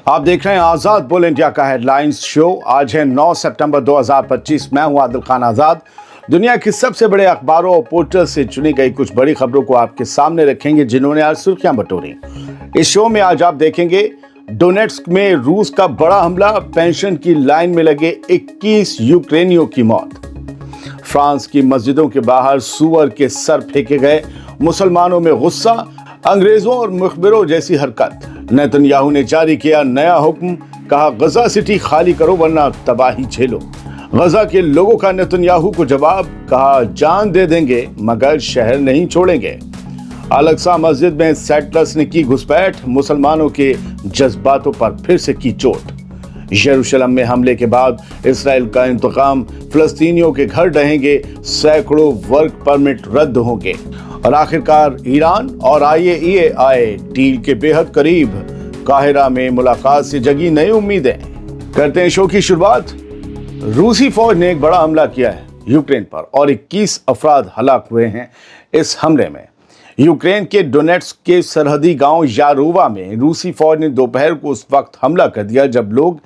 आप देख रहे हैं आज़ाद बोल इंडिया का हेडलाइंस शो। आज है 9 सितंबर 2025। मैं हूं आदिल खान आज़ाद। दुनिया के सबसे बड़े अखबारों और पोर्टल से चुनी गई कुछ बड़ी खबरों को आपके सामने रखेंगे, जिन्होंने आज सुर्खियां बटोरी। इस शो में आज आप देखेंगे डोनेट्स्क में रूस का बड़ा हमला, पेंशन की लाइन में लगे 21 यूक्रेनियों की मौत। फ्रांस की मस्जिदों के बाहर सूअर के सर फेंके गए, मुसलमानों में गुस्सा, अंग्रेजों और मुखबिरों जैसी हरकत। नेतन्याहू ने जारी किया नया हुक्म, कहा गजा सिटी खाली करो वरना तबाही झेलो। गजा के लोगों का नेतन्याहू को जवाब, कहा जान दे देंगे मगर शहर नहीं छोड़ेंगे। अल-अक्सा मस्जिद में सेटलर्स ने की घुसपैठ, मुसलमानों के जज्बातों पर फिर से की चोट। यरूशलेम में हमले के बाद इसराइल का इंतकाम, फिलिस्तीनियों के घर ढहेंगे, सैकड़ों वर्क परमिट रद्द होंगे। और आखिरकार ईरान और IAEA डील के बेहद करीब, काहिरा में मुलाकात से जगी नई उम्मीदें। करते हैं शो की शुरुआत। रूसी फौज ने एक बड़ा हमला किया है यूक्रेन पर और 21 अफराद हलाक हुए हैं इस हमले में। यूक्रेन के डोनेट्स्क के सरहदी गांव यारोवा में रूसी फौज ने दोपहर को उस वक्त हमला कर दिया जब लोग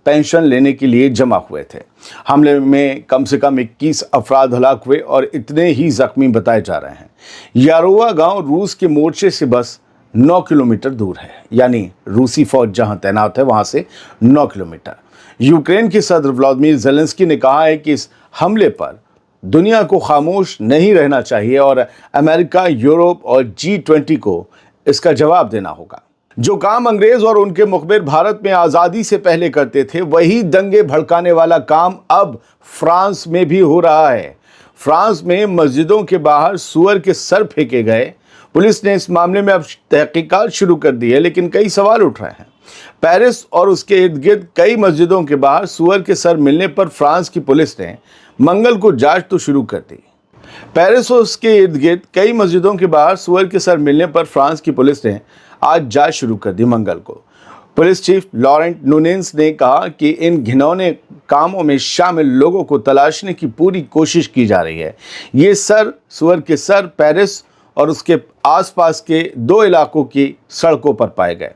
पेंशन लेने के लिए जमा हुए थे। हमले में कम से कम 21 अफराद हलाक हुए और इतने ही जख्मी बताए जा रहे हैं। यारोवा गांव रूस के मोर्चे से बस 9 किलोमीटर दूर है, यानी रूसी फौज जहां तैनात है वहां से 9 किलोमीटर। यूक्रेन के सदर व्लादिमीर ज़ेलेंस्की ने कहा है कि इस हमले पर दुनिया को खामोश नहीं रहना चाहिए और अमेरिका, यूरोप और G20 को इसका जवाब देना होगा। जो काम अंग्रेज और उनके मुखबिर भारत में आज़ादी से पहले करते थे, वही दंगे भड़काने वाला काम अब फ्रांस में भी हो रहा है। फ्रांस में मस्जिदों के बाहर सूअर के सर फेंके गए। पुलिस ने इस मामले में अब तहकीकात शुरू कर दी है, लेकिन कई सवाल उठ रहे हैं। पेरिस और उसके इर्द गिर्द कई मस्जिदों के बाहर सूअर के सर मिलने पर फ्रांस की पुलिस ने मंगल को जांच तो शुरू कर दी। पेरिस और उसके इर्द गिर्द कई मस्जिदों के बाहर सूअर के सर मिलने पर फ्रांस की पुलिस ने आज जांच शुरू कर दी। मंगल को पुलिस चीफ लॉरेंट नूनेंस ने कहा कि इन घिनौने कामों में शामिल लोगों को तलाशने की पूरी कोशिश की जा रही है। ये सूअर के सर पेरिस और उसके आसपास के 2 इलाकों की सड़कों पर पाए गए।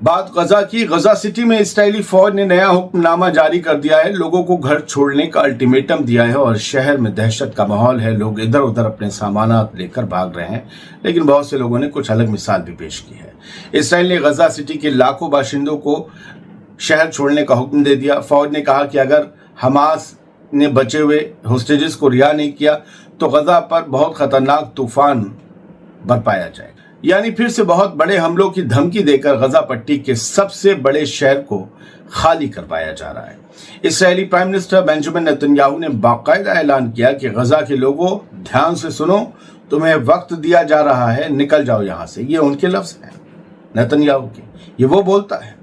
बात गजा की। गजा सिटी में इस्राएली फौज ने नया हुक्मनामा जारी कर दिया है। लोगों को घर छोड़ने का अल्टीमेटम दिया है और शहर में दहशत का माहौल है। लोग इधर उधर अपने सामान लेकर भाग रहे हैं, लेकिन बहुत से लोगों ने कुछ अलग मिसाल भी पेश की है। इसराइल ने गजा सिटी के लाखों बाशिंदों को शहर छोड़ने का हुक्म दे दिया। फौज ने कहा कि अगर हमास ने बचे हुए होस्टेजेस को रिहा नहीं किया तो गजा पर बहुत खतरनाक तूफान बरपाया जाएगा, यानी फिर से बहुत बड़े हमलों की धमकी देकर गजा पट्टी के सबसे बड़े शहर को खाली करवाया जा रहा है। इस्राएली प्राइम मिनिस्टर बेंजामिन नेतन्याहू ने बाकायदा ऐलान किया कि गजा के लोगों, ध्यान से सुनो, तुम्हें वक्त दिया जा रहा है, निकल जाओ यहां से। ये उनके लफ्ज हैं नेतन्याहू के, ये वो बोलता है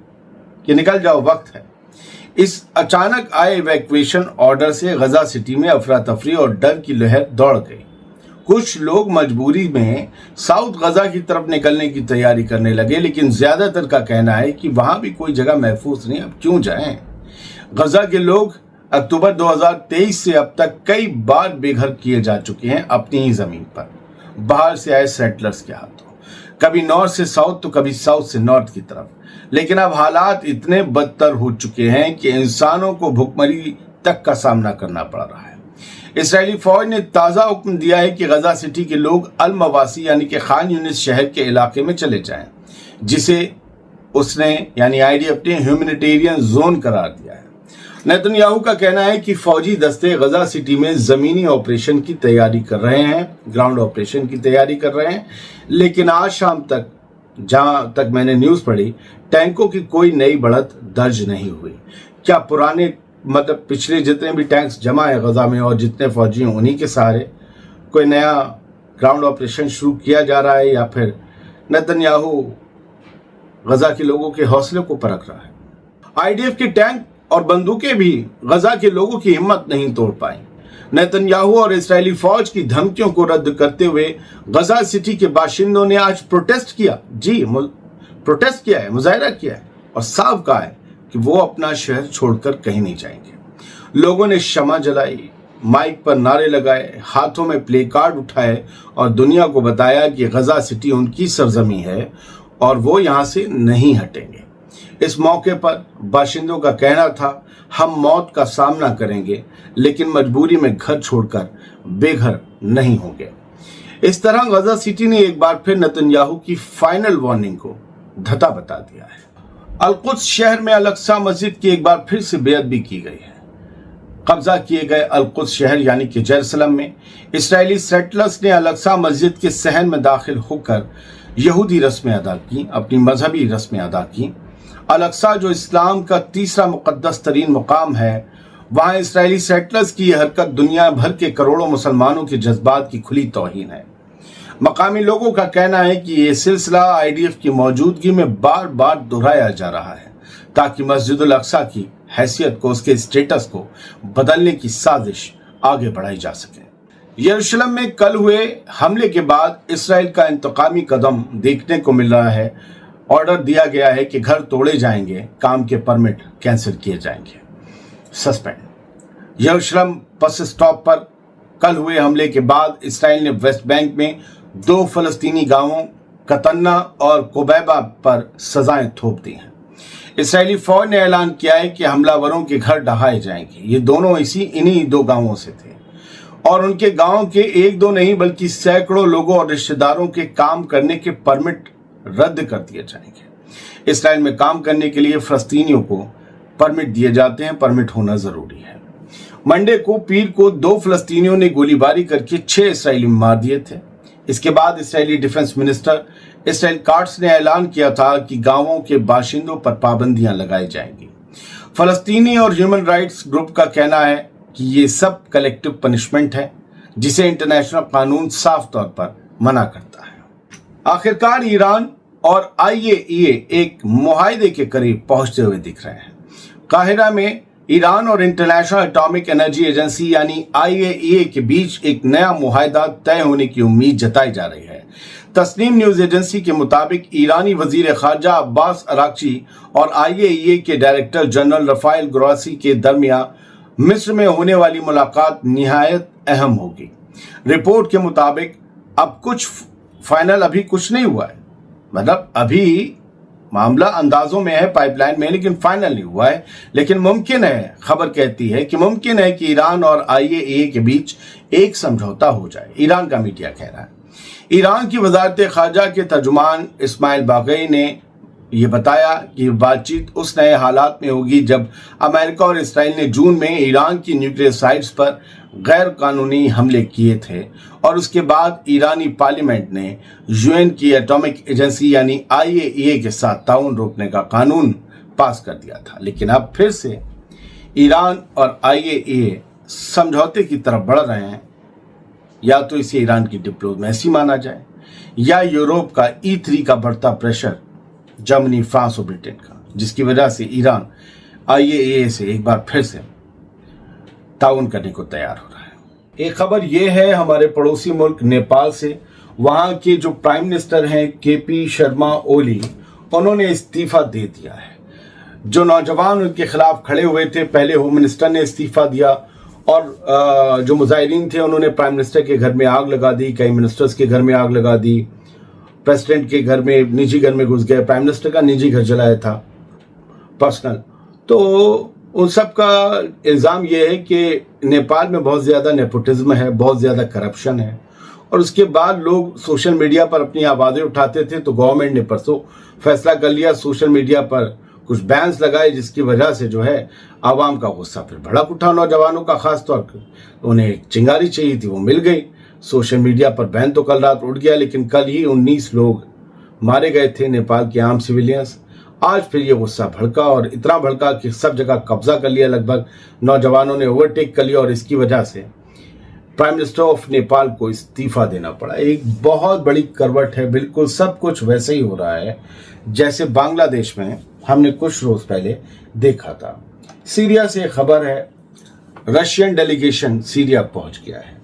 कि निकल जाओ, वक्त है। इस अचानक आए इवैक्यूएशन ऑर्डर से गजा सिटी में अफरा तफरी और डर की लहर दौड़ गई। कुछ लोग मजबूरी में साउथ गजा की तरफ निकलने की तैयारी करने लगे, लेकिन ज्यादातर का कहना है कि वहां भी कोई जगह महफूज नहीं, अब क्यों जाएं। गजा के लोग अक्टूबर 2023 से अब तक कई बार बेघर किए जा चुके हैं अपनी ही जमीन पर, बाहर से आए सेटलर्स के हाथों, कभी नॉर्थ से साउथ तो कभी साउथ से नॉर्थ की तरफ। लेकिन अब हालात इतने बदतर हो चुके हैं कि इंसानों को भुखमरी तक का सामना करना पड़ रहा है। इस्राएली फौज ने ताज़ा हुक्म दिया है कि गजा सिटी के लोग अल मवासी यानी कि खान यूनिस शहर के इलाके में चले जाएं, जिसे उसने यानी IDF ने ह्यूमैनिटेरियन जोन करार दिया है। नेतन्याहू का कहना है कि फौजी दस्ते गजा सिटी में ज़मीनी ऑपरेशन की तैयारी कर रहे हैं, ग्राउंड ऑपरेशन की तैयारी कर रहे हैं, लेकिन आज शाम तक, जहां तक मैंने न्यूज़ पढ़ी, टैंकों की कोई नई बढ़त दर्ज नहीं हुई। क्या पुराने पिछले जितने भी टैंक्स जमा है गजा में और जितने फौजी हैं उन्हीं के सहारे कोई नया ग्राउंड ऑपरेशन शुरू किया जा रहा है, या फिर नेतन्याहू गजा के लोगों के हौसले को परख रहा है। IDF के टैंक और बंदूकें भी गजा के लोगों की हिम्मत नहीं तोड़ पाई। नेतन्याहू और इस्राएली फौज की धमकियों को रद्द करते हुए गजा सिटी के बाशिंदों ने आज प्रोटेस्ट किया। जी, प्रोटेस्ट किया है, मुजाहरा किया है और साफ कहा है कि वो अपना शहर छोड़कर कहीं नहीं जाएंगे। लोगों ने शमा जलाई, माइक पर नारे लगाए, हाथों में प्ले कार्ड उठाए और दुनिया को बताया कि गजा सिटी उनकी सरजमी है और वो यहां से नहीं हटेंगे। इस मौके पर बाशिंदों का कहना था, हम मौत का सामना करेंगे लेकिन मजबूरी में घर छोड़कर बेघर नहीं होंगे। इस तरह गजा सिटी ने एक बार फिर नेतन्याहू की फाइनल वार्निंग को धता बता दिया है। अल-कुद्स शहर में अल-अक्सा मस्जिद की एक बार फिर से बेअदबी की गई है। कब्जा किए गए अल-कुद्स शहर यानी कि जेरूसलम में इस्राएली सेटलर्स ने अल-अक्सा मस्जिद के सहन में दाखिल होकर यहूदी रस्में अदा की, अपनी मजहबी रस्में अदा की। अल-अक्सा जो इस्लाम का तीसरा मुकद्दस तरीन मुकाम है, वहाँ इस्राएली सेटलर्स की यह हरकत दुनिया भर के करोड़ों मुसलमानों के जज्बात की खुली तौहीन है। मकामी लोगों का कहना है कि ये सिलसिला IDF की मौजूदगी में बार बार दोहराया जा रहा है ताकि मस्जिदुल अक्सा की हैसियत को, उसके स्टेटस को बदलने की साजिश आगे बढ़ाई जा सके। यरूशलेम में कल हुए हमले के बाद इसराइल का इंतकामी कदम देखने को मिल रहा है। ऑर्डर दिया गया है कि घर तोड़े जाएंगे, काम के परमिट कैंसिल किए जाएंगे। सस्पेंड। यरूशलेम बस स्टॉप पर कल हुए हमले के बाद इसराइल ने वेस्ट बैंक में 2 फलस्तीनी गांवों कतन्ना और कोबैबा पर सजाएं थोप दी हैं। इसराइली फौज ने ऐलान किया है कि हमलावरों के घर ढहाए जाएंगे। ये दोनों इन्हीं 2 गांवों से थे और उनके गांव के 1-2 नहीं बल्कि सैकड़ों लोगों और रिश्तेदारों के काम करने के परमिट रद्द कर दिए जाएंगे। इसराइल में काम करने के लिए फलस्तीनियों को परमिट दिए जाते हैं, परमिट होना जरूरी है। मंडे को पीर को 2 फलस्तीनियों ने गोलीबारी करके 6 इसराइली मार दिए थे। इसके बाद Israeli defence minister Israel cuts ने ऐलान किया था कि गांवों के बाशिंदों पर पाबंदियां लगाई जाएंगी। फलस्तीनी और ह्यूमन राइट्स ग्रुप का कहना है कि ये सब कलेक्टिव पनिशमेंट है जिसे इंटरनेशनल कानून साफ तौर पर मना करता है। आखिरकार ईरान और IAEA एक मुआहदे के करीब पहुंचते हुए दिख रहे हैं। काहिरा में ईरान और इंटरनेशनल एटॉमिक एनर्जी एजेंसी यानी IAEA के बीच एक नया मुआहदा तय होने की उम्मीद जताई जा रही है। तस्नीम न्यूज एजेंसी के मुताबिक ईरानी वजीर खारजा अब्बास अराक्ची और IAEA के डायरेक्टर जनरल रफाइल ग्रोसी के दरमियान मिस्र में होने वाली मुलाकात निहायत अहम होगी। रिपोर्ट के मुताबिक अब कुछ फाइनल अभी कुछ नहीं हुआ है, मतलब अभी मामला अंदाजों में है, पाइपलाइन में, लेकिन फाइनल नहीं हुआ है। लेकिन मुमकिन है, खबर कहती है कि मुमकिन है कि ईरान और IAEA के बीच एक समझौता हो जाए, ईरान का मीडिया कह रहा है। ईरान की वजारत खारजा के तर्जुमान इस्माइल बागई ने यह बताया कि बातचीत उस नए हालात में होगी जब अमेरिका और इसराइल ने जून में ईरान की न्यूक्लियर साइट्स पर गैर कानूनी हमले किए थे और उसके बाद ईरानी पार्लियामेंट ने UN की एटॉमिक एजेंसी यानी IAEA के साथ ताउन रोकने का कानून पास कर दिया था। लेकिन अब फिर से ईरान और IAEA समझौते की तरफ बढ़ रहे हैं। या तो इसे ईरान की डिप्लोमेसी माना जाए या यूरोप का E3 का बढ़ता प्रेशर, जर्मनी, फ्रांस और ब्रिटेन का, जिसकी वजह से ईरान IAEA से एक बार फिर से ताउन करने को तैयार हो रहा है। एक खबर यह है हमारे पड़ोसी मुल्क नेपाल से। वहां के जो प्राइम मिनिस्टर हैं KP शर्मा ओली, उन्होंने इस्तीफा दे दिया है। जो नौजवान उनके खिलाफ खड़े हुए थे, पहले होम मिनिस्टर ने इस्तीफा दिया और जो मुजाहिरीन थे उन्होंने प्राइम मिनिस्टर के घर में आग लगा दी, कई मिनिस्टर्स के घर में आग लगा दी, प्रेसिडेंट के घर में, निजी घर में घुस गए। प्राइम मिनिस्टर का निजी घर जलाया था, पर्सनल। तो उन सब का इल्ज़ाम यह है कि नेपाल में बहुत ज़्यादा नेपोटिज्म है, बहुत ज़्यादा करप्शन है। और उसके बाद लोग सोशल मीडिया पर अपनी आवाज़ें उठाते थे, तो गवर्नमेंट ने परसों फैसला कर लिया, सोशल मीडिया पर कुछ बैन्स लगाए, जिसकी वजह से जो है आवाम का गुस्सा फिर भड़क उठा। नौजवानों का खास तौर पर उन्हें एक चिंगारी चाहिए थी, वो मिल गई। सोशल मीडिया पर बैन तो कल रात उठ गया, लेकिन कल ही 19 लोग मारे गए थे, नेपाल के आम सिविलियंस। आज फिर ये गुस्सा भड़का और इतना भड़का कि सब जगह कब्जा कर लिया, लगभग नौजवानों ने ओवरटेक कर लिया और इसकी वजह से प्राइम मिनिस्टर ऑफ नेपाल को इस्तीफा देना पड़ा। एक बहुत बड़ी करवट है, बिल्कुल सब कुछ वैसे ही हो रहा है जैसे बांग्लादेश में हमने कुछ रोज पहले देखा था। सीरिया से खबर है, रशियन डेलीगेशन सीरिया पहुंच गया है,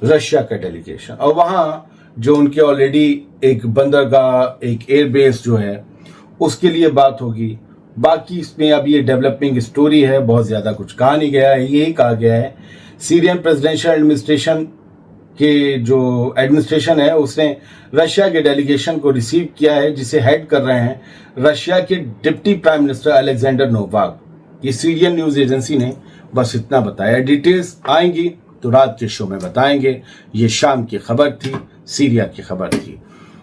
रशिया का डेलीगेशन, और वहां जो उनके ऑलरेडी एक बंदरगाह, एक एयरबेस जो है उसके लिए बात होगी। बाकी इसमें अब ये डेवलपिंग स्टोरी है, बहुत ज़्यादा कुछ कहा नहीं गया है। यही कहा गया है सीरियन प्रेसिडेंशियल एडमिनिस्ट्रेशन کہ جو ایڈمنسٹریشن ہے اس نے رشیا کے ڈیلیگیشن کو ریسیو کیا ہے، جسے ہیڈ کر رہے ہیں رشیا کے deputy prime minister Alexander Novak. یہ سیرین نیوز ایجنسی نے بس اتنا بتایا۔ ڈیٹیلز آئیں گی تو رات کے شو میں بتائیں گے۔ یہ شام کی خبر تھی، سیریا کی خبر تھی۔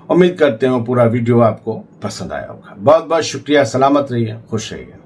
امید کرتے ہیں پورا ویڈیو آپ کو پسند آیا ہوگا۔ بہت بہت شکریہ، سلامت رہیے، خوش رہیے۔